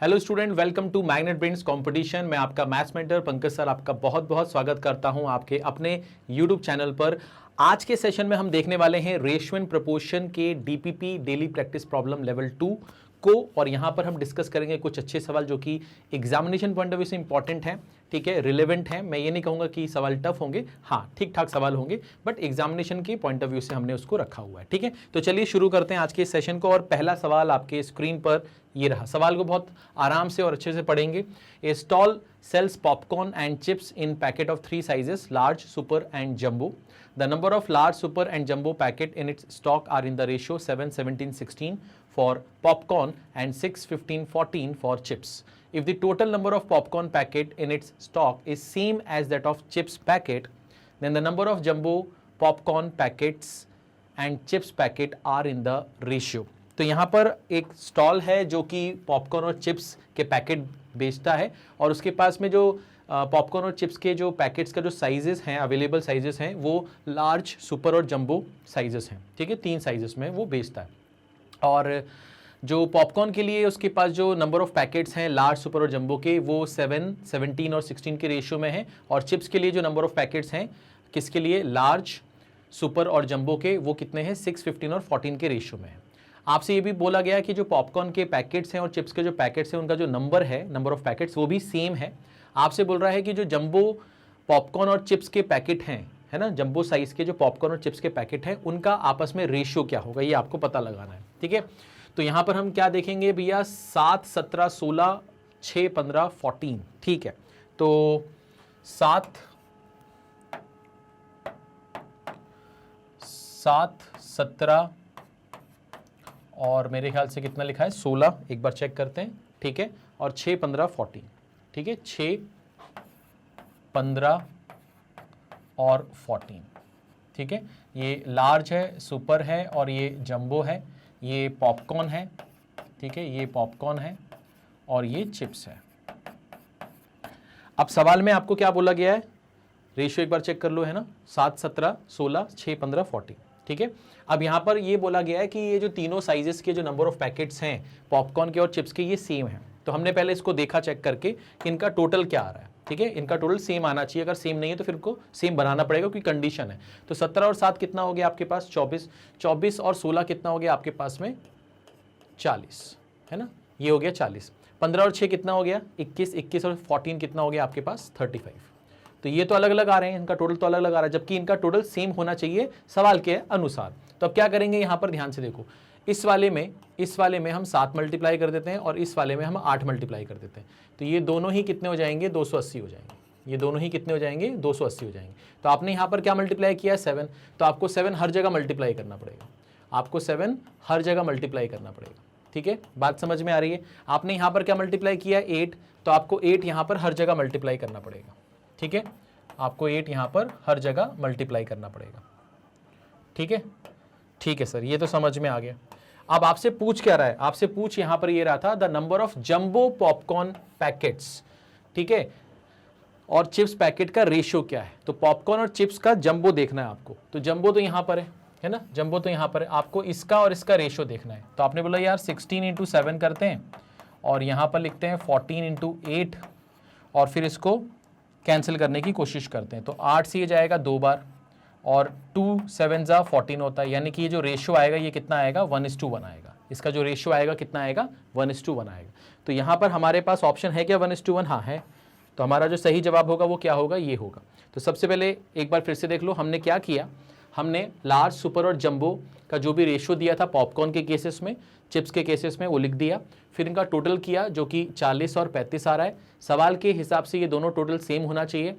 Hello student, welcome to Magnet Brains competition. मैं आपका maths mentor Pankaj sir आपका बहुत बहुत स्वागत करता हूं आपके अपने यूट्यूब चैनल पर। आज के सेशन में हम देखने वाले हैं रेशियो एंड प्रोपोर्शन के DPP daily practice problem level 2 को, और यहां पर हम डिस्कस करेंगे कुछ अच्छे सवाल जो कि एग्जामिनेशन पॉइंट ऑफ व्यू से इंपॉर्टेंट हैं, ठीक है, रिलेवेंट हैं। मैं ये नहीं कहूंगा कि सवाल टफ होंगे, हाँ ठीक ठाक सवाल होंगे, बट एग्जामिनेशन के पॉइंट ऑफ व्यू से हमने उसको रखा हुआ है, ठीक है। तो चलिए शुरू करते हैं आज के सेशन को। और पहला सवाल आपके स्क्रीन पर ये रहा। सवाल को बहुत आराम से और अच्छे से पढ़ेंगे। A stall sells popcorn and chips in packet of 3 sizes, large, super and jumbo. The number of large, super and jumbo packet in its stock are in the ratio 7:17:16 for popcorn and 6:15:14 for chips. If the total number of popcorn packet in its stock is same as that of chips packet, then the number of jumbo popcorn packets and chips packet are in the ratio. तो यहाँ पर एक stall है जो कि popcorn और chips के packet बेचता है, और उसके पास में जो पॉपकॉर्न और चिप्स के जो पैकेट्स का जो साइजेस हैं, अवेलेबल साइजेस हैं, वो लार्ज, सुपर और जंबो साइजेस हैं, ठीक है, 3 साइजेस में वो बेचता है। और जो पॉपकॉर्न के लिए उसके पास जो नंबर ऑफ पैकेट्स हैं लार्ज, सुपर और जंबो के, वो 7, 17 और 16 के रेशियो में है। और चिप्स के लिए जो नंबर ऑफ पैकेट्स हैं किसके लिए, लार्ज, सुपर और जंबो के, वो कितने हैं, 6, 15 और 14 के रेशियो में है। आपसे ये भी बोला गया कि जो पॉपकॉर्न के पैकेट्स हैं और चिप्स के जो पैकेट्स हैं उनका जो नंबर है, नंबर ऑफ पैकेट्स, वो भी सेम है। आपसे बोल रहा है कि जो जंबो पॉपकॉर्न और चिप्स के पैकेट हैं, है ना, जंबो साइज के जो पॉपकॉर्न और चिप्स के पैकेट हैं, उनका आपस में रेशियो क्या होगा, ये आपको पता लगाना है, ठीक है। तो यहाँ पर हम क्या देखेंगे भैया, 7, 17, 16, 6, 15, 14, ठीक है। तो 7, 17 और मेरे ख्याल से कितना लिखा है, 16, एक बार चेक करते हैं, ठीक है, और 6, 15, 14, ठीक है, 6, 15 और 14, ठीक है। ये लार्ज है, सुपर है और ये जंबो है, ये पॉपकॉर्न है, ठीक है, ये पॉपकॉर्न है और ये चिप्स है। अब सवाल में आपको क्या बोला गया है, रेशियो एक बार चेक कर लो, है ना, 7, 17, 16, 6, 15, 14, ठीक है। अब यहाँ पर ये बोला गया है कि ये जो तीनों साइजेस के जो नंबर ऑफ पैकेट्स हैं पॉपकॉर्न के और चिप्स के, ये सेम है। तो हमने पहले इसको देखा चेक करके कि इनका टोटल क्या आ रहा है, ठीक है, इनका टोटल सेम आना चाहिए। अगर सेम नहीं है तो फिर इनको सेम बनाना पड़ेगा, क्योंकि कंडीशन है। तो 17 और 7 कितना हो गया आपके पास, 24, 24 और 16 कितना हो गया आपके पास में, 40, है ना, ये हो गया 40। 15 और 6 कितना हो गया, 21, 21 और 14 कितना हो गया आपके पास, 35। तो ये तो अलग अलग आ रहे हैं, इनका टोटल तो अलग अलग आ रहा है, जबकि इनका टोटल सेम होना चाहिए सवाल के अनुसार। तो अब क्या करेंगे, यहाँ पर ध्यान से देखो, इस वाले में हम 7 मल्टीप्लाई कर देते हैं और इस वाले में हम 8 मल्टीप्लाई कर देते हैं। तो ये दोनों ही कितने हो जाएंगे, 280 हो जाएंगे। ये दोनों ही कितने हो जाएंगे, 280 हो जाएंगे। तो आपने यहाँ पर क्या मल्टीप्लाई किया है, 7, तो आपको 7 हर जगह मल्टीप्लाई करना पड़ेगा, आपको 7 हर जगह मल्टीप्लाई करना पड़ेगा, ठीक है, बात समझ में आ रही है। आपने यहाँ पर क्या मल्टीप्लाई किया, 8, तो आपको 8 यहाँ पर हर जगह मल्टीप्लाई करना पड़ेगा, ठीक है, आपको 8 यहाँ पर हर जगह मल्टीप्लाई करना पड़ेगा, ठीक है, ठीक है सर, ये तो समझ में आ गया। अब आपसे पूछ क्या रहा है, आपसे पूछ यहाँ पर ये रहा था, the number of jumbo popcorn packets, ठीक है, और चिप्स पैकेट का रेशियो क्या है। तो पॉपकॉर्न और चिप्स का जंबो देखना है आपको। तो जंबो तो यहाँ पर है ना, जंबो तो यहाँ पर है, आपको इसका और इसका रेशियो देखना है। तो आपने बोला यार 16 × 7 करते हैं और यहाँ पर लिखते हैं 14 × 8 और फिर इसको कैंसिल करने की कोशिश करते हैं। तो 8 से ये जाएगा 2 बार और 2 7 जा 14 होता है, यानी कि ये जो रेशियो आएगा ये कितना आएगा, 1:1 आएगा। इसका जो रेशियो आएगा कितना आएगा, 1:1 आएगा। तो यहाँ पर हमारे पास ऑप्शन है क्या, 1:1, हाँ है। तो हमारा जो सही जवाब होगा वो क्या होगा, ये होगा। तो सबसे पहले एक बार फिर से देख लो, हमने क्या किया, हमने लार्ज, सुपर और जंबो का जो भी रेशियो दिया था पॉपकॉर्न के केसेस में, चिप्स के केसेस में, वो लिख दिया। फिर इनका टोटल किया जो कि 40 और 35 आ रहा है। सवाल के हिसाब से ये दोनों टोटल सेम होना चाहिए।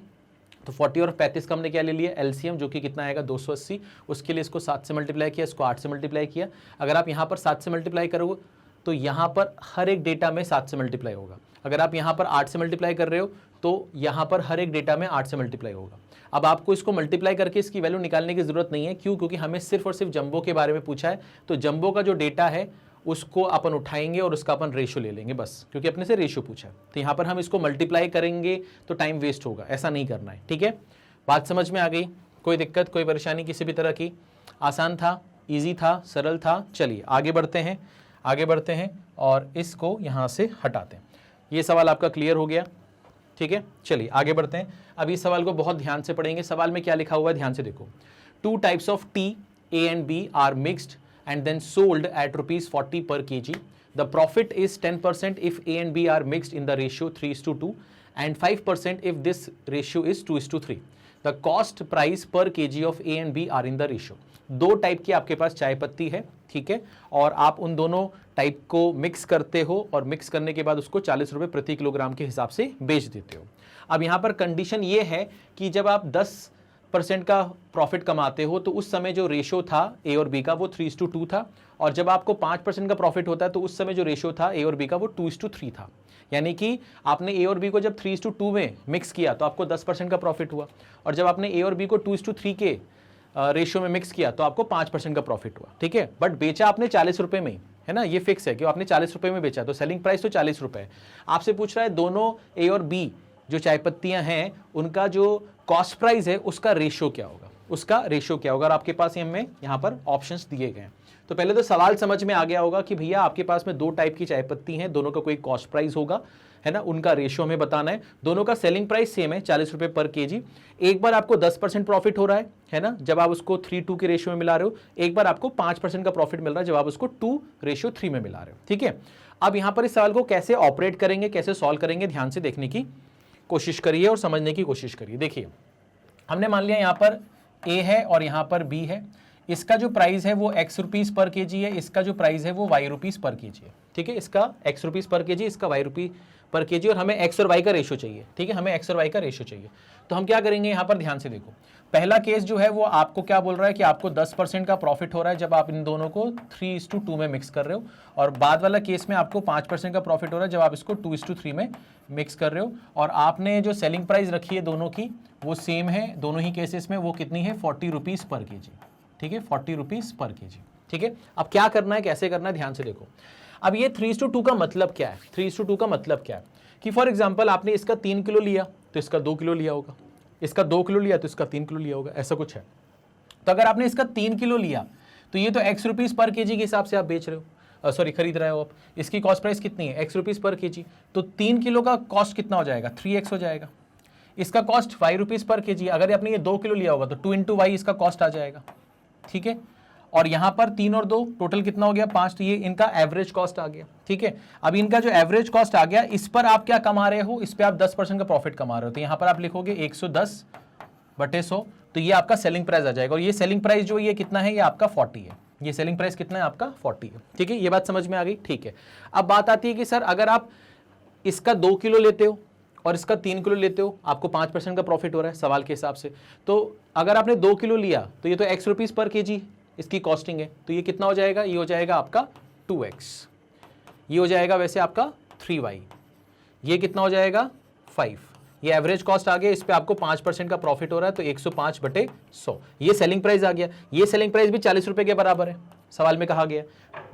तो 40 और 35 का हमने क्या ले लिया, एलसीएम, जो कि कितना आएगा, 280। उसके लिए इसको 7 से मल्टीप्लाई किया, इसको 8 से मल्टीप्लाई किया। अगर आप यहाँ पर 7 से मल्टीप्लाई करोगे तो यहाँ पर हर एक डेटा में 7 से मल्टीप्लाई होगा। अगर आप यहाँ पर 8 से मल्टीप्लाई कर रहे हो तो यहाँ पर हर एक डेटा में 8 से मल्टीप्लाई होगा। अब आपको इसको मल्टीप्लाई करके इसकी वैल्यू निकालने की जरूरत नहीं है, क्यों, क्योंकि हमें सिर्फ और सिर्फ जंबो के बारे में पूछा है। तो जंबो का जो डेटा है उसको अपन उठाएंगे और उसका अपन रेशियो ले लेंगे बस, क्योंकि अपने से रेशियो पूछा है। तो यहाँ पर हम इसको मल्टीप्लाई करेंगे तो टाइम वेस्ट होगा, ऐसा नहीं करना है, ठीक है। बात समझ में आ गई, कोई दिक्कत, कोई परेशानी किसी भी तरह की, आसान था, इजी था, सरल था। चलिए आगे बढ़ते हैं। आगे बढ़ते हैं और इसको यहाँ से हटाते हैं। ये सवाल आपका क्लियर हो गया, ठीक है। चलिए आगे बढ़ते हैं। अब इस सवाल को बहुत ध्यान से पढ़ेंगे। सवाल में क्या लिखा हुआ है ध्यान से देखो। 2 types of tea, A and B, are mixed and then sold at ₹40 per kg. The profit is 10% if A and B are mixed in the ratio 3:2 and 5% if this ratio is 2:3. The cost price per kg of A and B are in the ratio. 2 type की आपके पास चाय पत्ती है, ठीक है, और आप उन दोनों टाइप को मिक्स करते हो और मिक्स करने के बाद उसको 40 रुपये प्रति किलोग्राम के हिसाब से बेच देते हो। अब यहाँ पर कंडीशन ये है कि जब आप 10% का प्रॉफिट कमाते हो तो उस समय जो रेशो था ए और बी का वो 3:2 था, और जब आपको 5% का प्रॉफिट होता है तो उस समय जो रेशो था ए और बी का वो 2:3 था। यानी कि आपने ए और बी को जब 3:2 में मिक्स किया तो आपको 10% का प्रॉफिट हुआ, और जब आपने ए और बी को 2:3 के रेशियो में मिक्स किया तो आपको 5% का प्रॉफिट हुआ, ठीक है। बट बेचा आपने 40 रुपये में, है ना, ये फिक्स है कि आपने 40 रुपये में बेचा, तो सेलिंग प्राइस तो 40 रुपये। आपसे पूछ रहा है दोनों ए और बी जो चाय पत्तियां हैं उनका जो कॉस्ट प्राइस है उसका रेशियो क्या होगा, उसका रेशियो क्या होगा। और आपके पास हमें यहाँ पर ऑप्शंस दिए गए हैं। तो पहले तो सवाल समझ में आ गया होगा कि भैया आपके पास में 2 टाइप की चाय पत्ती हैं, दोनों का कोई कॉस्ट प्राइस होगा, है ना, उनका रेशियो हमें बताना है। दोनों का सेलिंग प्राइस सेम है 40 रुपये पर केजी। एक बार आपको 10% प्रॉफिट हो रहा है ना, जब आप उसको 3:2 के रेशियो में मिला रहे हो। एक बार आपको 5% का प्रॉफिट मिल रहा है जब आप उसको 2:3 में मिला रहे हो, ठीक है। अब यहाँ पर इस सवाल को कैसे ऑपरेट करेंगे, कैसे सॉल्व करेंगे, ध्यान से देखने की कोशिश करिए और समझने की कोशिश करिए। देखिए हमने मान लिया यहाँ पर ए है और यहाँ पर बी है। इसका जो प्राइस है वो x रुपीस पर केजी है, इसका जो प्राइस है वो y रुपीस पर केजी है, ठीक है। इसका x रुपीस पर केजी, इसका y रुपी पर केजी, और हमें x और y का रेशियो चाहिए, ठीक है, हमें x और y का रेशियो चाहिए। तो हम क्या करेंगे यहाँ पर ध्यान से देखो। पहला केस जो है वो आपको क्या बोल रहा है कि आपको 10% का प्रॉफिट हो रहा है जब आप इन दोनों को 3:2 में मिक्स कर रहे हो, और बाद वाला केस में आपको 5% का प्रॉफिट हो रहा है जब आप इसको 2:3 में मिक्स कर रहे हो। और आपने जो सेलिंग प्राइस रखी है दोनों की वो सेम है दोनों ही केसेस में, वो कितनी है 40 रुपीज़ पर केजी, ठीक है, 40 रुपीज़ पर केजी, ठीक है। अब क्या करना है, कैसे करना है, ध्यान से देखो। अब ये 3:2 का मतलब क्या है, 3:2 का मतलब क्या है कि फॉर एग्जांपल आपने इसका 3 किलो लिया तो इसका 2 किलो लिया होगा, इसका 2 किलो लिया तो इसका 3 किलो लिया होगा, ऐसा कुछ है। तो अगर आपने इसका 3 किलो लिया तो ये तो x रुपीज़ पर केजी के हिसाब से आप बेच रहे हो, सॉरी खरीद रहे हो आप। इसकी कॉस्ट प्राइस कितनी है, x रुपीज़ पर केजी, तो 3 किलो का कॉस्ट कितना हो जाएगा, 3x हो जाएगा। इसका कॉस्ट y रुपीज़ पर केजी, अगर आपने ये 2 किलो लिया होगा तो 2 × y इसका कॉस्ट आ जाएगा, ठीक है। और यहाँ पर 3 और 2 टोटल कितना हो गया 5, तो ये इनका एवरेज कॉस्ट आ गया, ठीक है। अब इनका जो एवरेज कॉस्ट आ गया, इस पर आप क्या कमा रहे हो, इस पर आप 10% का प्रॉफिट कमा रहे हो, तो यहाँ पर आप लिखोगे 110/100, तो ये आपका सेलिंग प्राइस आ जाएगा। और ये सेलिंग प्राइस जो ये कितना है, ये आपका 40 है, ये सेलिंग प्राइस कितना है आपका 40 है, ठीक है। ये बात समझ में आ गई, ठीक है। अब बात आती है कि सर अगर आप इसका 2 किलो लेते हो और इसका 3 किलो लेते हो, आपको 5% का प्रॉफिट हो रहा है सवाल के हिसाब से। तो अगर आपने 2 किलो लिया तो ये तो x रुपीज़ पर केजी इसकी कॉस्टिंग है, तो ये कितना हो जाएगा, ये हो जाएगा आपका 2x, ये हो जाएगा वैसे आपका 3y, ये कितना हो जाएगा 5। ये एवरेज कॉस्ट आ गया, इस पे आपको 5% का प्रॉफिट हो रहा है तो 105/100, ये सेलिंग प्राइस आ गया। ये सेलिंग प्राइस भी 40 रुपये के बराबर है, सवाल में कहा गया।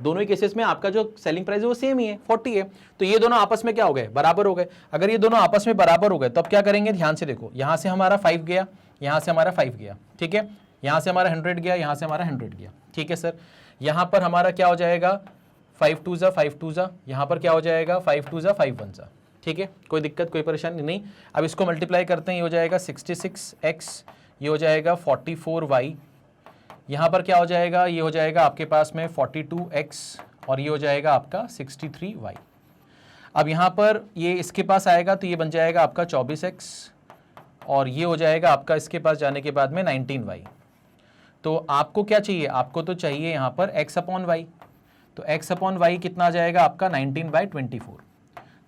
दोनों ही केसेस में आपका जो सेलिंग प्राइस है वो सेम ही है, 40 है। तो ये दोनों आपस में क्या हो गए, बराबर हो गए। अगर ये दोनों आपस में बराबर हो गए तो अब क्या करेंगे, ध्यान से देखो। यहाँ से हमारा 5 गया, यहाँ से हमारा 5 गया, ठीक है। यहाँ से हमारा 100 गया, यहाँ से हमारा 100 गया, ठीक है सर। यहाँ पर हमारा क्या हो जाएगा 5 2 ज़ा 5 2 ज़ा, यहाँ पर क्या हो जाएगा 5 2 ज़ा 5 1 ज़ा, ठीक है। कोई दिक्कत कोई परेशानी नहीं। अब इसको मल्टीप्लाई करते हैं, ये हो जाएगा 66x, ये हो जाएगा 44y, यहाँ पर क्या हो जाएगा, ये हो जाएगा आपके पास में 42x, और ये हो जाएगा आपका 63y। अब यहाँ पर ये इसके पास आएगा तो ये बन जाएगा आपका 24x, और ये हो जाएगा आपका इसके पास जाने के बाद में 19y। तो आपको क्या चाहिए, आपको तो चाहिए यहाँ पर x/y, तो x/y कितना आ जाएगा आपका 19/24,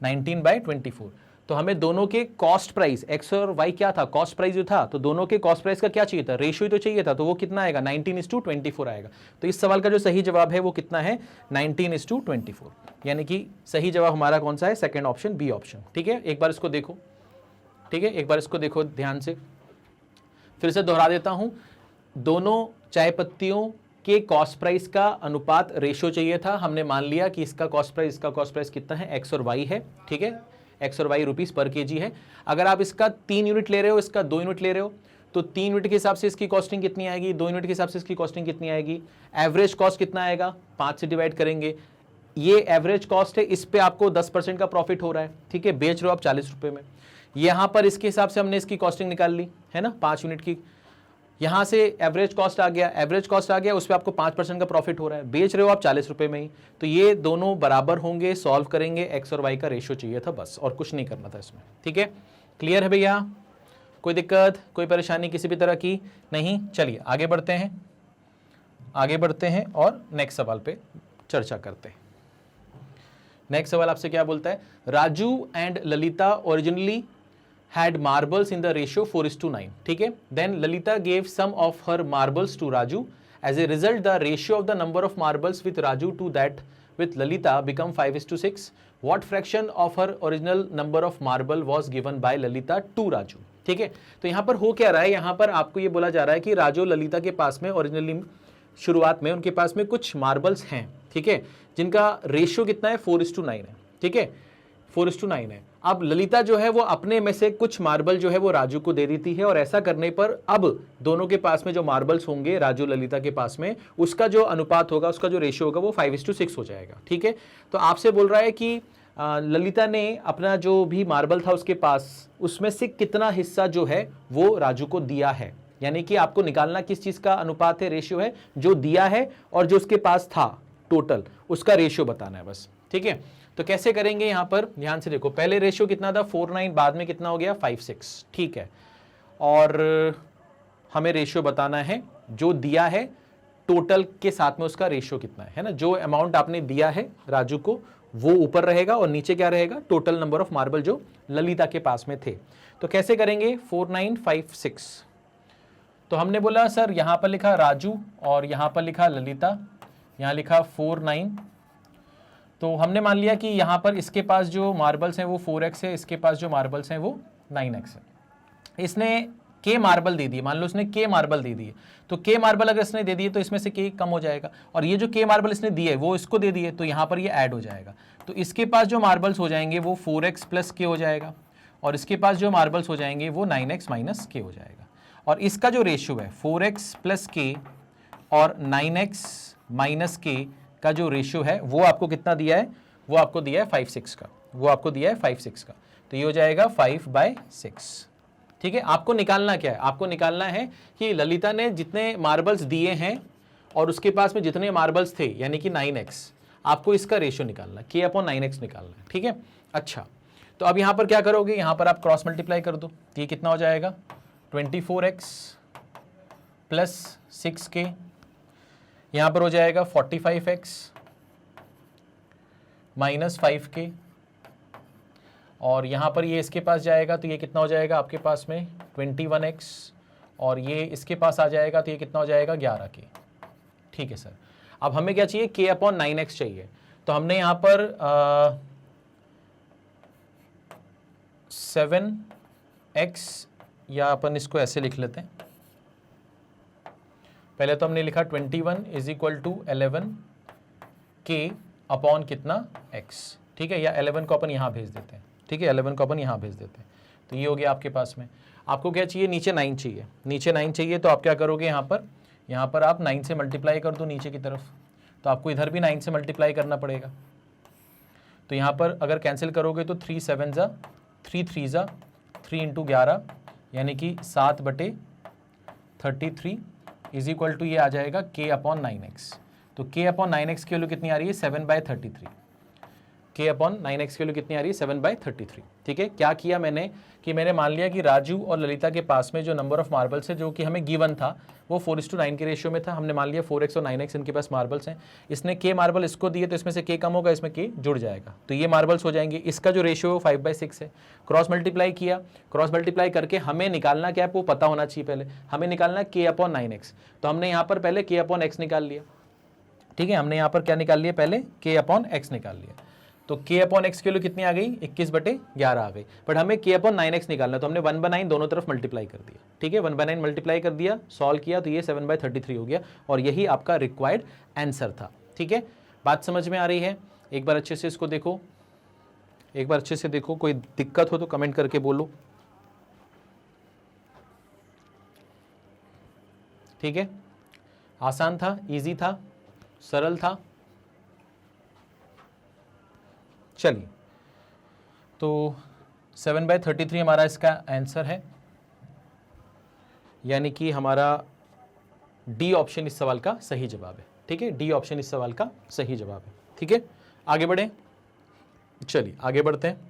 19/24। तो हमें दोनों के कॉस्ट प्राइस x और y क्या था, कॉस्ट प्राइस जो था, तो दोनों के कॉस्ट प्राइस का क्या चाहिए था, रेशियो ही तो चाहिए था, तो वो कितना आएगा 19:24 आएगा। तो इस सवाल का जो सही जवाब है वो कितना है 19:24, यानी कि सही जवाब हमारा कौन सा है, सेकंड ऑप्शन, बी ऑप्शन, ठीक है। एक बार इसको देखो, ठीक है, एक बार इसको देखो ध्यान से, फिर से दोहरा देता हूं। दोनों चाय पत्तियों के कॉस्ट प्राइस का अनुपात रेशियो चाहिए था। हमने मान लिया कि इसका कॉस्ट प्राइस, इसका कॉस्ट प्राइस कितना है, x और y है, ठीक है, x और y रुपीज़ पर केजी है। अगर आप इसका 3 यूनिट ले रहे हो, इसका 2 यूनिट ले रहे हो, तो 3 यूनिट के हिसाब से इसकी कॉस्टिंग कितनी आएगी, 2 यूनिट के हिसाब से इसकी कॉस्टिंग कितनी आएगी, एवरेज कॉस्ट कितना आएगा, 5 से डिवाइड करेंगे, ये एवरेज कॉस्ट है, इस पे आपको 10% का प्रॉफिट हो रहा है, ठीक है, बेच रहे हो आप 40 रुपए में। यहां पर इसके हिसाब से हमने इसकी कॉस्टिंग निकाल ली है ना, 5 यूनिट की। यहां से एवरेज कॉस्ट आ गया, एवरेज कॉस्ट आ गया, उस पर आपको 5% का प्रॉफिट हो रहा है, बेच रहे हो आप 40 रुपए में ही। तो ये दोनों बराबर होंगे, सॉल्व करेंगे, एक्स और वाई का रेशियो चाहिए था बस, और कुछ नहीं करना था इसमें, ठीक है। क्लियर है भैया? कोई दिक्कत, कोई परेशानी किसी भी तरह की नहीं? चलिए आगे बढ़ते हैं, आगे बढ़ते हैं और नेक्स्ट सवाल पे चर्चा करते हैं। नेक्स्ट सवाल आपसे क्या बोलता है, Raju and Lalita originally had marbles in the ratio 4:9, ठीक है। Then Lalita gave some of her marbles to Raju. As a result, the ratio of the number of marbles with Raju to that with Lalita become 5:6. What fraction of her original number of marble was given by Lalita to Raju? ठीक है, तो यहां पर हो क्या रहा है, यहां पर आपको ये बोला जा रहा है कि राजू ललिता के पास में ओरिजिनली शुरुआत में उनके पास में कुछ मार्बल्स हैं, ठीक है, जिनका रेशियो कितना है 4:9 है, ठीक है, 4:9 है। अब ललिता जो है वो अपने में से कुछ मार्बल जो है वो राजू को दे देती है, और ऐसा करने पर अब दोनों के पास में जो मार्बल्स होंगे राजू ललिता के पास में, उसका जो अनुपात होगा, उसका जो रेशियो होगा वो 5:6 हो जाएगा, ठीक है। तो आपसे बोल रहा है कि ललिता ने अपना जो भी मार्बल था उसके पास, उसमें से कितना हिस्सा जो है वो राजू को दिया है, यानी कि आपको निकालना किस चीज का अनुपात है, रेशियो है, जो दिया है और जो उसके पास था टोटल, उसका रेशियो बताना है बस, ठीक है। तो कैसे करेंगे, यहां पर ध्यान से देखो, पहले रेशियो कितना था 4:9, बाद में कितना हो गया 5:6, ठीक है। और हमें रेशियो बताना है जो दिया है टोटल के साथ में उसका रेशियो कितना है ना, जो अमाउंट आपने दिया है राजू को वो ऊपर रहेगा और नीचे क्या रहेगा, टोटल नंबर ऑफ मार्बल जो ललिता के पास में थे। तो कैसे करेंगे, 4:9 5:6, तो हमने बोला सर यहां पर लिखा राजू और यहां पर लिखा ललिता, यहां लिखा 4:9, तो हमने मान लिया कि यहां पर इसके पास जो मार्बल्स हैं वो 4x है, इसके पास जो मार्बल्स हैं वो 9x है। इसने के मार्बल दे दिए, मान लो इसने के मार्बल दे दिए, तो के मार्बल अगर इसने दे दिए तो इसमें से के कम हो जाएगा, और ये जो के मार्बल इसने दिए वो इसको दे दिए, तो यहां पर ये ऐड हो जाएगा। तो इसके पास जो मार्बल्स हो जाएंगे वो 4x प्लस के हो जाएगा, और इसके पास जो मार्बल्स हो जाएंगे वो 9x माइनस के हो जाएगा। और इसका जो रेशियो है 4x प्लस के और 9x माइनस के का जो रेशियो है वो आपको कितना दिया है, वो आपको दिया है 5:6 का, वो आपको दिया है 5:6 का, तो ये हो जाएगा 5/6, ठीक है। आपको निकालना क्या है, आपको निकालना है कि ललिता ने जितने मार्बल्स दिए हैं और उसके पास में जितने मार्बल्स थे यानी कि 9x, आपको इसका रेशियो निकालना है, k/9x निकालना है, ठीक है। अच्छा, तो अब यहां पर क्या करोगे, यहां पर आप क्रॉस मल्टीप्लाई कर दो, तो ये कितना हो जाएगा 24x प्लस 6k, यहां पर हो जाएगा 45x माइनस 5k, और यहां पर ये इसके पास जाएगा तो ये कितना हो जाएगा आपके पास में 21x, और ये इसके पास आ जाएगा तो ये कितना हो जाएगा 11k, ठीक है सर। अब हमें क्या चाहिए, k/9x चाहिए, तो हमने यहां पर 7x, या अपन इसको ऐसे लिख लेते हैं, पहले तो हमने लिखा 21 = 11 k अपॉन कितना x, ठीक है, या 11 को अपन यहां भेज देते हैं, ठीक है, 11 को अपन यहां भेज देते हैं, तो ये हो गया आपके पास में। आपको क्या चाहिए, नीचे 9 चाहिए, नीचे 9 चाहिए, तो आप क्या करोगे, यहां पर आप 9 से मल्टीप्लाई कर दो नीचे की तरफ, तो आपको इधर भी 9 से मल्टीप्लाई करना पड़ेगा। तो यहां पर अगर कैंसिल करोगे तो 3 7 जा 3 3 जा 3 × 11 यानी कि 7/33 = ये आ जाएगा k/9x। तो k/9x की वैल्यू कितनी आ रही है 7/33, k/9x की वैल्यू कितनी आ रही है 7/33, ठीक है। क्या किया मैंने कि मैंने मान लिया कि राजू और ललिता के पास में जो नंबर ऑफ मार्बल्स है जो कि हमें गिवन था वो 4:9 के रेशियो में था, हमने मान लिया 4x और 9x इनके पास मार्बल्स हैं, इसने k मार्बल इसको दिए तो इसमें से k कम होगा, इसमें k जुड़ जाएगा, तो ये मार्बल्स हो जाएंगे। इसका जो रेशियो 5/6 है, क्रॉस मल्टीप्लाई किया, क्रॉस मल्टीप्लाई करके हमें निकालना क्या है वो पता होना चाहिए, पहले हमें निकालना है k/9x, तो हमने यहाँ पर पहले k/x निकाल लिया, ठीक है, हमने यहाँ पर क्या निकाल लिया, पहले k/x निकाल लिया, तो k/x की वैल्यू कितनी आ गई 21/11 आ गई, बट हमें k/9x निकालना, तो हमने 1/9 दोनों तरफ मल्टीप्लाई कर दिया, ठीक है, 1/9 मल्टीप्लाई कर दिया, सॉल्व किया तो ये 7/33 हो गया, और यही आपका रिक्वायर्ड आंसर था, ठीक है। बात समझ में आ रही है, एक बार अच्छे से इसको देखो, एक बार अच्छे से देखो, कोई दिक्कत हो तो कमेंट करके बोलो, ठीक है। आसान था, इजी था, सरल था, चलिए, तो 7/33 हमारा इसका आंसर है, यानी कि हमारा डी ऑप्शन इस सवाल का सही जवाब है। ठीक है, डी ऑप्शन इस सवाल का सही जवाब है। ठीक है, आगे बढ़ें, चलिए आगे बढ़ते हैं।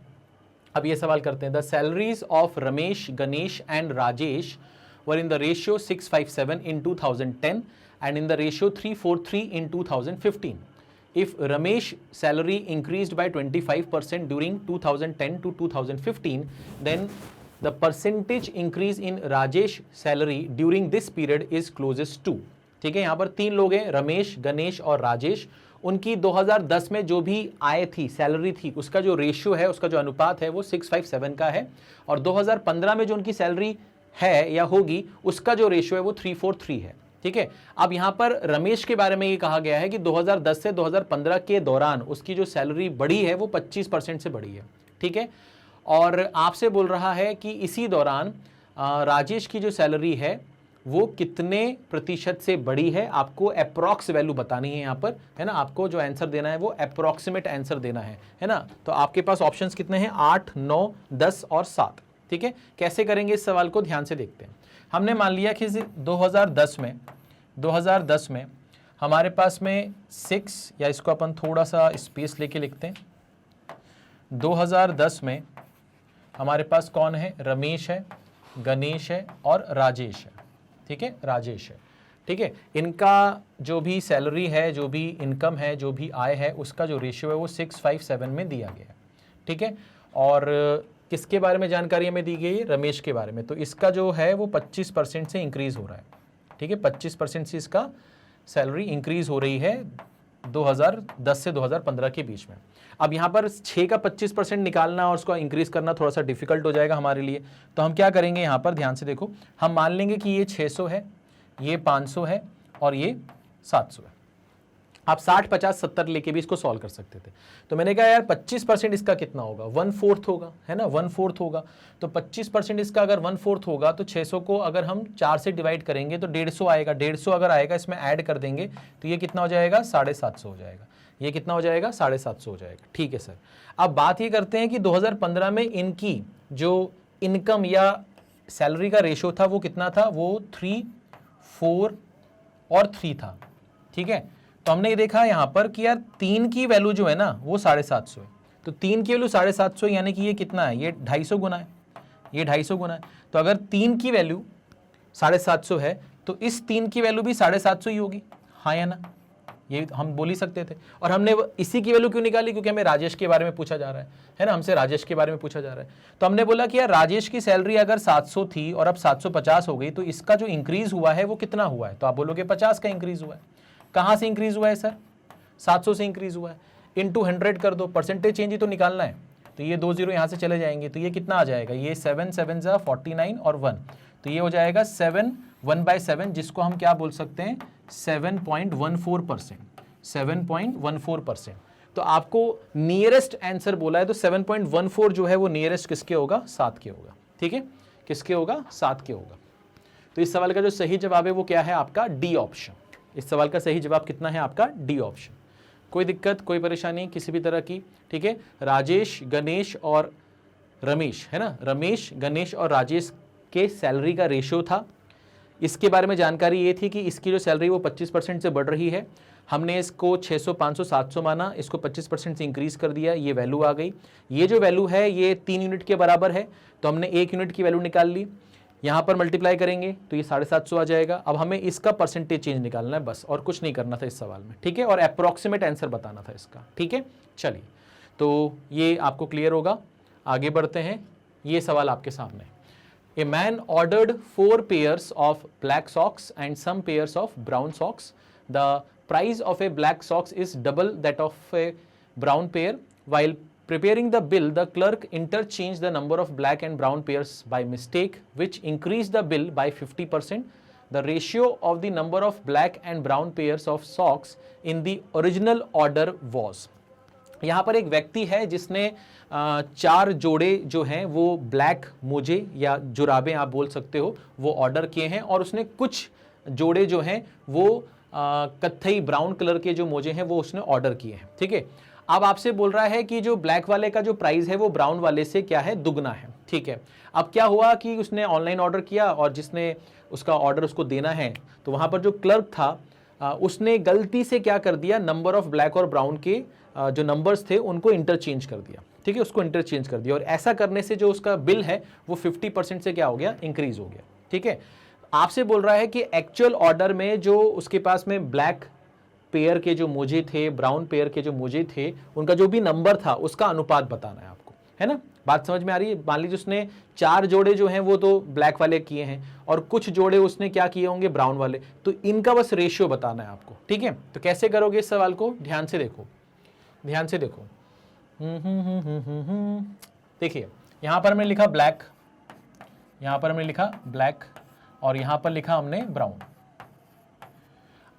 अब ये सवाल करते हैं, the salaries of Ramesh, Ganesh and Rajesh were in the ratio 657 in 2010 and in the ratio 343 in 2015. If Ramesh salary increased by 25% during 2010 to 2015, then the percentage increase in Rajesh salary during this period is closest to. ठीक है, यहाँ पर तीन लोग हैं, रमेश, गणेश और राजेश। उनकी 2010 में जो भी आय थी, सैलरी थी, उसका जो रेशियो है, उसका जो अनुपात है वो 657 का है, और 2015 में जो उनकी सैलरी है या होगी उसका जो रेशियो है वो 343 है। ठीक है, अब यहां पर रमेश के बारे में ये कहा गया है कि 2010 से 2015 के दौरान उसकी जो सैलरी बढ़ी है वो 25% से बढ़ी है। ठीक है, और आपसे बोल रहा है कि इसी दौरान राजेश की जो सैलरी है वो कितने प्रतिशत से बढ़ी है, आपको अप्रॉक्स वैल्यू बतानी है यहाँ पर, है ना। आपको जो आंसर देना है वो अप्रॉक्सीमेट आंसर देना है ना। तो आपके पास ऑप्शंस कितने हैं, 8, 9, 10 और 7। ठीक है, कैसे करेंगे इस सवाल को ध्यान से देखते हैं। हमने मान लिया कि 2010 में हमारे पास में 6, या इसको अपन थोड़ा सा स्पेस लेके लिखते हैं, 2010 में हमारे पास कौन है, रमेश है, गणेश है और राजेश है। ठीक है, राजेश है। ठीक है, इनका जो भी सैलरी है, जो भी इनकम है, जो भी आय है, उसका जो रेशियो है वो 657 में दिया गया है। ठीक है, और किसके बारे में जानकारी हमें दी गई है, रमेश के बारे में। तो इसका जो है वो 25% से इंक्रीज हो रहा है। ठीक है, 25% से इसका सैलरी इंक्रीज हो रही है 2010 से 2015 के बीच में। अब यहाँ पर 6 का 25% निकालना और उसको इंक्रीज करना थोड़ा सा डिफिकल्ट हो जाएगा हमारे लिए। तो हम क्या करेंगे, यहाँ पर ध्यान से देखो, हम मान लेंगे कि ये 600 है, ये 500 है और ये 700 है। आप 60, 50, 70 लेके भी इसको सॉल्व कर सकते थे। तो मैंने कहा यार 25% इसका कितना होगा, 1/4 होगा, है ना, 1/4 होगा। तो 25% इसका अगर 1/4 होगा तो 600 को अगर हम 4 से डिवाइड करेंगे तो 150 आएगा। 150 अगर आएगा, इसमें ऐड कर देंगे तो ये कितना हो जाएगा, 750 हो जाएगा। ये कितना हो जाएगा, 750 हो जाएगा। ठीक है सर, अब बात ये करते हैं कि 2015 में इनकी जो इनकम या सैलरी का रेशियो था वो कितना था, वो 3, 4 और 3 था। ठीक है, तो हमने ये देखा यहाँ पर कि यार 3 की वैल्यू जो है ना वो 750 है। तो 3 की वैल्यू 750, यानी कि ये कितना है, ये 250 गुना है, ये 250 गुना है। तो अगर 3 की वैल्यू 750 है तो इस 3 की वैल्यू भी 750 ही होगी, हाँ या ना, ये हम बोल ही सकते थे। और हमने इसी की वैल्यू क्यों निकाली, क्योंकि हमें राजेश के बारे में पूछा जा रहा है ना, हमसे राजेश के बारे में पूछा जा रहा है। तो हमने बोला कि यार राजेश की सैलरी अगर 700 थी और अब 750 हो गई, तो इसका जो इंक्रीज हुआ है वो कितना हुआ है। तो आप बोलोगे 50 का इंक्रीज हुआ है। कहाँ से इंक्रीज हुआ है सर, 700 से इंक्रीज हुआ है, इनटू 100 कर दो, परसेंटेज चेंज ही तो निकालना है। तो ये 2 0 यहाँ से चले जाएंगे, तो ये कितना आ जाएगा, ये 7 7 जा 49 और 1, तो ये हो जाएगा 7 1/7, जिसको हम क्या बोल सकते हैं, 7.14%, 7.14%। तो आपको नियरेस्ट आंसर बोला है, तो 7.14 जो है वो नियरेस्ट किसके होगा, 7 के होगा। ठीक है, किसके होगा, 7 के होगा। तो इस सवाल का जो सही जवाब है वो क्या है, आपका डी ऑप्शन। इस सवाल का सही जवाब कितना है, आपका डी ऑप्शन। कोई दिक्कत, कोई परेशानी किसी भी तरह की। ठीक है, राजेश, गणेश और रमेश, है ना, रमेश, गणेश और राजेश के सैलरी का रेशियो था। इसके बारे में जानकारी ये थी कि इसकी जो सैलरी वो 25% से बढ़ रही है। हमने इसको 600, 500, 700 माना, इसको 25% से इंक्रीज कर दिया, ये वैल्यू आ गई। ये जो वैल्यू है ये 3 यूनिट के बराबर है, तो हमने 1 यूनिट की वैल्यू निकाल ली। यहाँ पर मल्टीप्लाई करेंगे तो ये 750 आ जाएगा। अब हमें इसका परसेंटेज चेंज निकालना है बस, और कुछ नहीं करना था इस सवाल में। ठीक है, और अप्रॉक्सीमेट आंसर बताना था इसका। ठीक है, चलिए, तो ये आपको क्लियर होगा। आगे बढ़ते हैं, ये सवाल आपके सामने। A man ordered 4 pairs of black socks and some pairs of brown socks. The price of a black socks is double that of a brown pair. While preparing the bill, the clerk interchanged the number of black and brown pairs by mistake, which increased the bill by 50%. The ratio of the number of black and brown pairs of socks in the original order was. यहाँ पर एक व्यक्ति है जिसने 4 जोड़े जो हैं वो ब्लैक मोजे या जुराबें आप बोल सकते हो वो ऑर्डर किए हैं, और उसने कुछ जोड़े जो हैं वो कत्थई ब्राउन कलर के जो मोजे हैं वो उसने ऑर्डर किए हैं। ठीक है, अब आपसे बोल रहा है कि जो ब्लैक वाले का जो प्राइस है वो ब्राउन वाले से क्या है, दुगना है। ठीक है, अब क्या हुआ कि उसने ऑनलाइन ऑर्डर किया और जिसने उसका ऑर्डर उसको देना है तो वहां पर जो क्लर्क था उसने गलती से क्या कर दिया, नंबर ऑफ ब्लैक और ब्राउन के जो नंबर्स थे उनको इंटरचेंज कर दिया। ठीक है, उसको इंटरचेंज कर दिया और ऐसा करने से जो उसका बिल है वो 50% से क्या हो गया, इंक्रीज हो गया। ठीक है, आपसे बोल रहा है कि एक्चुअल ऑर्डर में जो उसके पास में ब्लैक पेयर के जो मोजे थे, ब्राउन पेयर के जो मोजे थे, उनका जो भी नंबर था उसका अनुपात बताना है आपको, है ना। बात समझ में आ रही है। मान लीजिए उसने 4 जोड़े जो हैं वो तो ब्लैक वाले किए हैं और कुछ जोड़े उसने क्या किए होंगे, ब्राउन वाले, तो इनका बस रेशियो बताना है आपको। ठीक है, तो कैसे करोगे इस सवाल को, ध्यान से देखो, ध्यान से देखो। देखिए यहां पर हमने लिखा ब्लैक, यहां पर हमने लिखा ब्लैक और यहां पर लिखा हमने ब्राउन।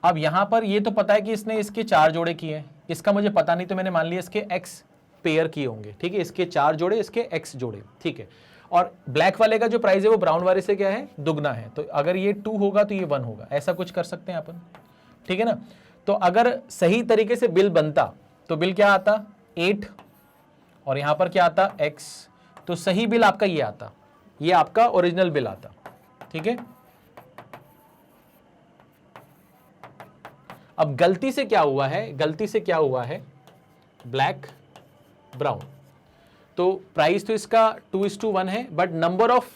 अब यहां पर ये तो पता है कि इसने इसके 4 जोड़े किए हैं, इसका मुझे पता नहीं तो मैंने मान लिया इसके एक्स पेयर किए होंगे। ठीक है, इसके 4 जोड़े, इसके एक्स जोड़े। ठीक है, और ब्लैक वाले का जो प्राइस है वो ब्राउन वाले से क्या है, दुगना है। तो अगर ये 2 होगा तो ये 1 होगा, ऐसा कुछ कर सकते हैं अपन। ठीक है ना, तो अगर सही तरीके से बिल बनता तो बिल क्या आता, 8 और यहां पर क्या आता, x, तो सही बिल आपका ये आता, ये आपका ओरिजिनल बिल आता। ठीक है, अब गलती से क्या हुआ है, गलती से क्या हुआ है, ब्लैक ब्राउन, तो प्राइस तो इसका 2:1 है बट नंबर ऑफ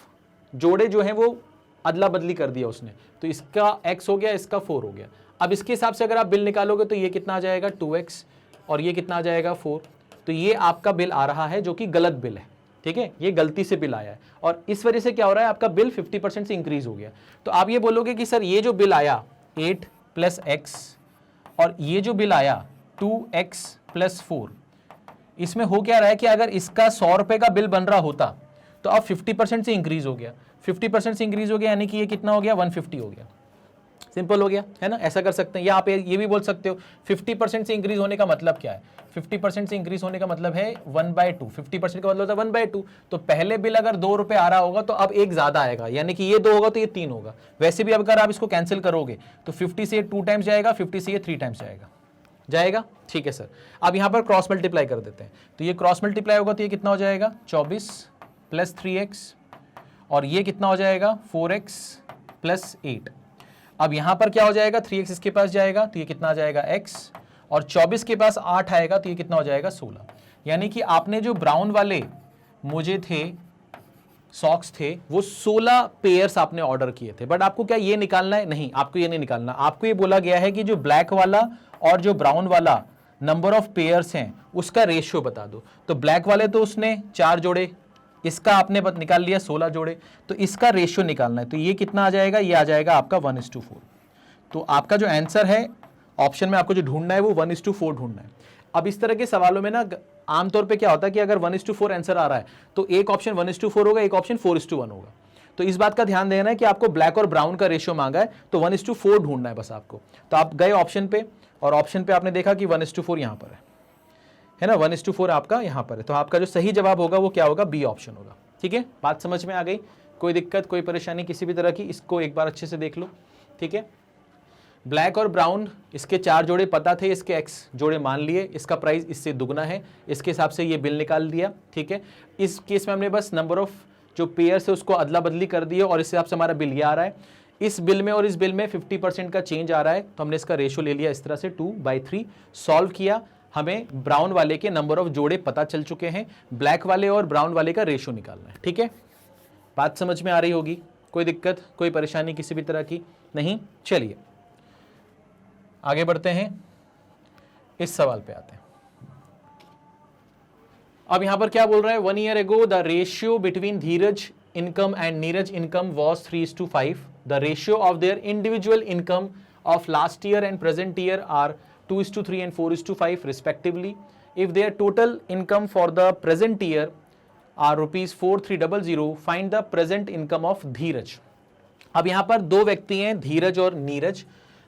जोड़े जो हैं वो अदला बदली कर दिया उसने, तो इसका x हो गया, इसका 4 हो गया। अब इसके हिसाब से अगर आप बिल निकालोगे तो ये कितना आ जाएगा, 2x, और ये कितना आ जाएगा, 4। तो ये आपका बिल आ रहा है जो कि गलत बिल है। ठीक है, ये गलती से बिल आया है और इस वजह से क्या हो रहा है, आपका बिल 50% से इंक्रीज हो गया। तो आप ये बोलोगे कि सर ये जो बिल आया 8 + x और ये जो बिल आया 2x + 4, इसमें हो क्या रहा है कि अगर इसका 100 रुपए का बिल बन रहा होता तो अब 50% से इंक्रीज हो गया, 50% से इंक्रीज हो गया यानी कि ये कितना हो गया, 150 हो गया। सिंपल हो गया, है ना। ऐसा कर सकते हैं, या आप ये भी बोल सकते हो 50% से इंक्रीज होने का मतलब क्या है, 50% से इंक्रीज होने का मतलब है 1/2, 50% का मतलब होता है 1/2। तो पहले बिल अगर 2 रुपए आ रहा होगा तो अब एक ज्यादा आएगा, यानी कि ये 2 होगा तो ये 3 होगा। वैसे भी अगर आप इसको कैंसिल करोगे तो 50 से 2 टाइम्स जाएगा, 50 से 3 टाइम्स जाएगा। ठीक है सर, अब यहां पर क्रॉस मल्टीप्लाई कर देते हैं, तो ये क्रॉस मल्टीप्लाई होगा तो ये कितना हो जाएगा, 24 + 3x और ये कितना हो जाएगा, 4x + 8। अब यहां पर क्या हो जाएगा, 3x इसके पास जाएगा तो ये कितना आ जाएगा, x, और 24 के पास 8 आएगा तो ये कितना हो जाएगा, 16। यानी कि आपने जो ब्राउन वाले मुझे थे, सॉक्स थे, वो 16 पेयर्स आपने ऑर्डर किए थे। बट आपको क्या ये निकालना है, नहीं, आपको ये नहीं निकालना। आपको ये बोला गया है कि जो ब्लैक वाला और जो ब्राउन वाला नंबर ऑफ पेयर्स हैं उसका रेशियो बता दो। तो ब्लैक वाले तो उसने 4 जोड़े, इसका आपने निकाल लिया 16 जोड़े, तो इसका रेशियो निकालना है। तो ये कितना आ जाएगा, ये आ जाएगा आपका 1:4। तो आपका जो आंसर है ऑप्शन में आपको जो ढूंढना है वो 1:4 ढूंढना है। अब इस तरह के सवालों में ना आमतौर पे क्या होता है कि अगर 1:4 आंसर आ रहा है तो एक ऑप्शन 1:4 होगा, एक ऑप्शन 4:1 होगा। तो इस बात का ध्यान देना है कि आपको ब्लैक और ब्राउन का रेशियो मांगा है तो 1:4 ढूंढना है बस आपको। तो आप गए ऑप्शन पे और ऑप्शन पे आपने देखा कि 1:4 यहां पर है ना, 1:4 आपका यहां पर है। तो आपका जो सही जवाब होगा वो क्या होगा, बी ऑप्शन होगा। ठीक है, बात समझ में आ गई, कोई दिक्कत, कोई परेशानी किसी भी तरह की, इसको एक बार अच्छे से देख लो। ठीक है, ब्लैक और ब्राउन, इसके 4 जोड़े पता थे, इसके x जोड़े मान लिए, इसका प्राइस इससे दुगना है, इसके हिसाब से ये बिल निकाल दिया। ठीक है, इस केस में हमने बस नंबर ऑफ जो पेयर है उसको अदला बदली कर दिया और इस हिसाब से हमारा बिल ये आ रहा है। इस बिल में और इस बिल में 50% का चेंज आ रहा है, तो हमने इसका रेशियो ले लिया इस तरह से 2/3। सॉल्व किया, हमें ब्राउन वाले के नंबर ऑफ जोड़े पता चल चुके हैं, ब्लैक वाले और ब्राउन वाले का रेशियो निकालना है। ठीक है, बात समझ में आ रही होगी, कोई दिक्कत, कोई परेशानी किसी भी तरह की नहीं। चलिए आगे बढ़ते हैं, इस सवाल पे आते हैं। अब यहां पर क्या बोल रहा है, 1 year ago the ratio between Dheeraj income and Neeraj income was 3:5. The ratio of their individual income of last year and present year are 2:3 and 4:5 respectively. If their total income for the present year are ₹4300, find the present income of धीरज। अब यहां पर 2 व्यक्ति हैं, धीरज और नीरज।